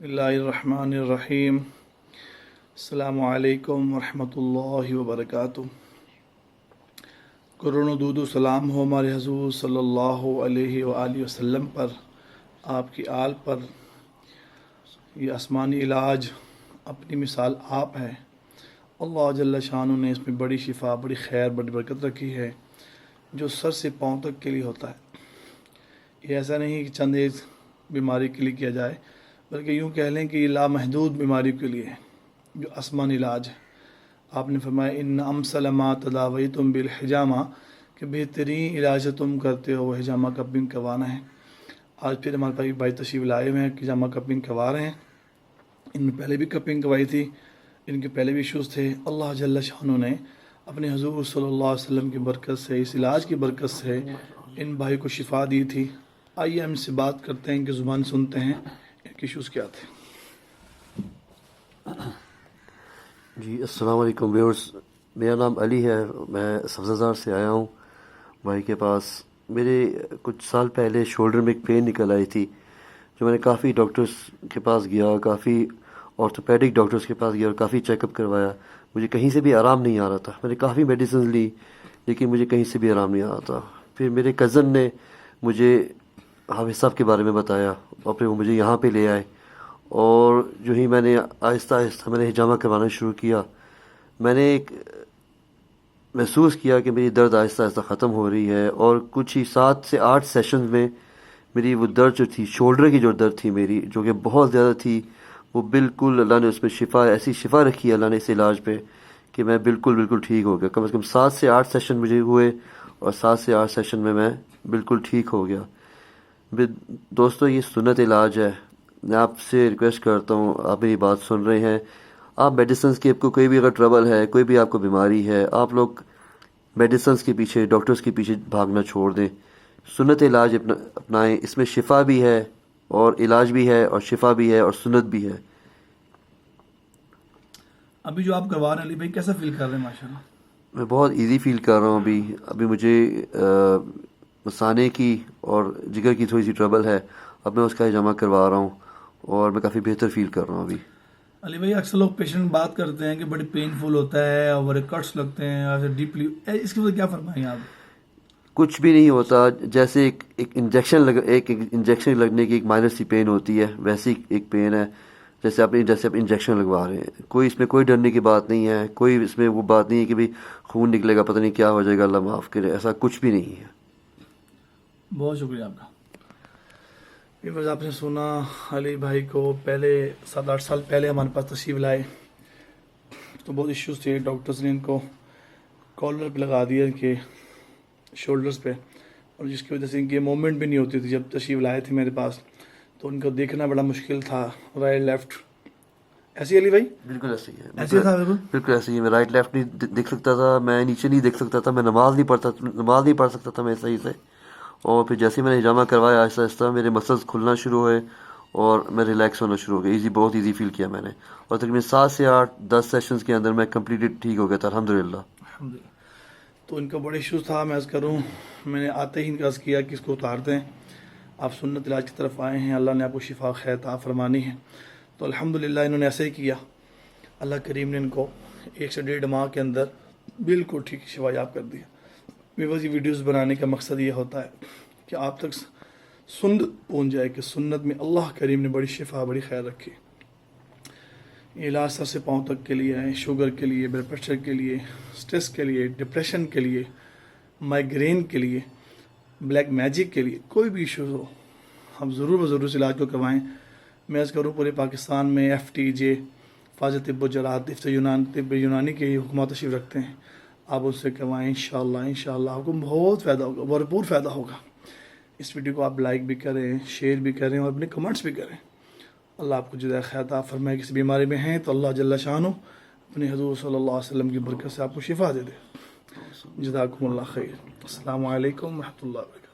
बिस्मिल्लाहिर्रहमानिर्रहीम। अस्सलामु अलैकुम वरहमतुल्लाहि वबरकातुह। कुरान दूदु सलाम हो हमारे हजूर सल्लल्लाहु अलैहि वालैहि वसल्लम पर, आपकी आल पर। ये आसमानी इलाज अपनी मिसाल आप है। अल्लाह जल्ल शानु ने इसमें बड़ी शिफा, बड़ी खैर, बड़ी बरकत रखी है, जो सर से पाँव तक के लिए होता है। ये ऐसा नहीं कि चंद एक बीमारी के लिए किया जाए, बल्कि यूँ कह लें कि लामहदूद बीमारी के लिए है, जो आसमानी इलाज है। आपने फरमाया इन अमसल मा तदावई तुम बिल हिजामा, कि बेहतरीन इलाज तुम करते हो वो हिजामा कपिंग करवाना है। आज फिर हमारे पास भाई तशरीफ लाए हुए हैं कि हिजामा कपिंग करवा रहे हैं। इनमें पहले भी कपिंग करवाई थी, इनके पहले भी इशूज़ थे। अल्लाह जल्ल शानु ने अपने हजूर सल्लल्लाहु अलैहि वसल्लम की बरकत से, इस इलाज की बरकत से इन भाई को शिफा दी थी। आइए हम इससे बात करते हैं, कि ज़ुबान सुनते हैं इनके इशूज़ क्या थे। जी अस्सलाम वालेकुम व्यूअर्स, मेरा नाम अली है। मैं सब्ज़ाज़ार से आया हूँ भाई के पास। मेरे कुछ साल पहले शोल्डर में एक पेन निकल आई थी, जो मैंने काफ़ी डॉक्टर्स के पास गया, काफ़ी ऑर्थोपेडिक डॉक्टर्स के पास गया और काफ़ी चेकअप करवाया। मुझे कहीं से भी आराम नहीं आ रहा था। मैंने काफ़ी मेडिसिन ली, लेकिन मुझे कहीं से भी आराम नहीं आ रहा था। फिर मेरे कज़न ने मुझे हाफिज़ साहब के बारे में बताया और फिर वो मुझे यहाँ पे ले आए, और जो ही मैंने आहिस्ता आहिस्ता मैंने हिजामा करवाना शुरू किया, मैंने एक महसूस किया कि मेरी दर्द आहिस्ता आहिस्ता ख़त्म हो रही है। और कुछ ही 7 से 8 सेशन में मेरी वो दर्द जो थी, शोल्डर की जो दर्द थी मेरी, जो कि बहुत ज़्यादा थी, वो बिल्कुल अल्लाह ने उसमें शिफा, ऐसी शिफा रखी है अल्लाह ने इस इलाज पे, कि मैं बिल्कुल ठीक हो गया। कम से कम 7 से 8 सेशन मुझे हुए, और 7 से 8 सेशन में मैं बिल्कुल ठीक हो गया। दोस्तों, ये सुन्नत इलाज है। मैं आपसे रिक्वेस्ट करता हूँ, आप मेरी बात सुन रहे हैं, आप मेडिसिन की, आपको कोई भी अगर ट्रबल है, कोई भी आपको बीमारी है, आप लोग मेडिसिन के पीछे, डॉक्टर्स के पीछे भागना छोड़ दें। सुन्नत इलाज अपनाएं। इसमें शिफा भी है, और इलाज भी है, और शिफा भी है, और सुन्नत भी है। अभी जो आप करवा रहे हैं अली भाई, कैसा फील कर रहे हैं? माशाल्लाह मैं बहुत इजी फील कर रहा हूँ अभी मुझे मसाने की और जिगर की थोड़ी सी ट्रबल है। अब मैं उसका हिजामा करवा रहा हूँ, और मैं काफ़ी बेहतर फील कर रहा हूँ अभी। अली भाई, अक्सर लोग पेशेंट बात करते हैं कि बड़ी पेनफुल होता है और बड़े कट्स लगते हैं, ऐसे डीपली, इसके ऊपर क्या फरमाएंगे आप? कुछ भी नहीं होता। जैसे एक इंजेक्शन लगने की एक माइनर सी पेन होती है, वैसी एक पेन है, जैसे आप इंजेक्शन लगवा रहे हैं। इसमें कोई डरने की बात नहीं है, कोई इसमें वो बात नहीं है कि भाई खून निकलेगा, पता नहीं क्या हो जाएगा, अल्लाह माफ़ करे, ऐसा कुछ भी नहीं है। बहुत शुक्रिया आपका। ये बस आपने सुना, अली भाई को पहले 7-8 साल पहले हमारे पास तशरीफ लाए तो बहुत इश्यूज़ थे। डॉक्टर्स ने इनको कॉलर पे लगा दिया, इनके शोल्डर्स पे, और जिसकी वजह से इनकी मूवमेंट भी नहीं होती थी। जब तशरीफ लाए थे मेरे पास तो उनको देखना बड़ा मुश्किल था, राइट लेफ्ट। ऐसी अली भाई? बिल्कुल ऐसे ही है, ऐसे था बिल्कुल ऐसे ही। मैं राइट लेफ्ट नहीं देख सकता था, मैं नीचे नहीं देख सकता था, मैं नमाज नहीं पढ़ सकता था मैं सही से। और फिर जैसे ही मैंने हिजामा करवाया, आहिस्ता आहिस्ता मेरे मसल्स खुलना शुरू हुए, और मैं रिलैक्स होना शुरू हो गया। बहुत ईजी फील किया मैंने, और तकरीबन 7 से 8-10 सेशंस के अंदर मैं कम्प्लीटली ठीक हो गया था, अल्हम्दुलिल्लाह। तो इनका बड़ा इशू था। मैं अर्ज़ करूँ, मैंने आते ही इनका अर्ज़ किया कि इसको उतार दें, आप सुन्नत इलाज की तरफ आए हैं, अल्लाह ने आपको शिफा खैर ता फरमानी है। तो अल्हम्दुलिल्लाह इन्होंने ऐसे ही किया। अल्लाह करीम ने इनको 1 से 1.5 माह के अंदर बिल्कुल ठीक शिफा याब कर दिया। बस ये वीडियोस बनाने का मकसद ये होता है कि आप तक सुन्नत पहुँच जाए, कि सुन्नत में अल्लाह करीम ने बड़ी शिफा, बड़ी खैर रखी। ये इलाज सर से पाँव तक के लिए है, शुगर के लिए, ब्लड प्रेशर के लिए, स्ट्रेस के लिए, डिप्रेशन के लिए, माइग्रेन के लिए, ब्लैक मैजिक के लिए, कोई भी इशू हो, हम ज़रूर इस इलाज को करवाएं। मैं अर्ज़ करूँ, पूरे पाकिस्तान में FTJ फाज़ तिब्ब जराहत तिब्ब यूनानी के हुकूमत तशरीफ़ रखते हैं। आप उससे करवाएं, इंशाअल्लाह आपको बहुत फ़ायदा होगा, भरपूर फ़ायदा होगा। इस वीडियो को आप लाइक भी करें, शेयर भी करें, और अपने कमेंट्स भी करें। अल्लाह आपको जज़ा खैर अता फरमाए। किसी बीमारी में हैं तो अल्लाह जल्ल शानो अपने हज़ूर सल्लल्लाहु अलैहि वसल्लम की बरकत से आपको शिफा दे दे। जज़ाकुमुल्लाह खैर। अस्सलामु अलैकुम व रहमतुल्लाहि व बरकातहू।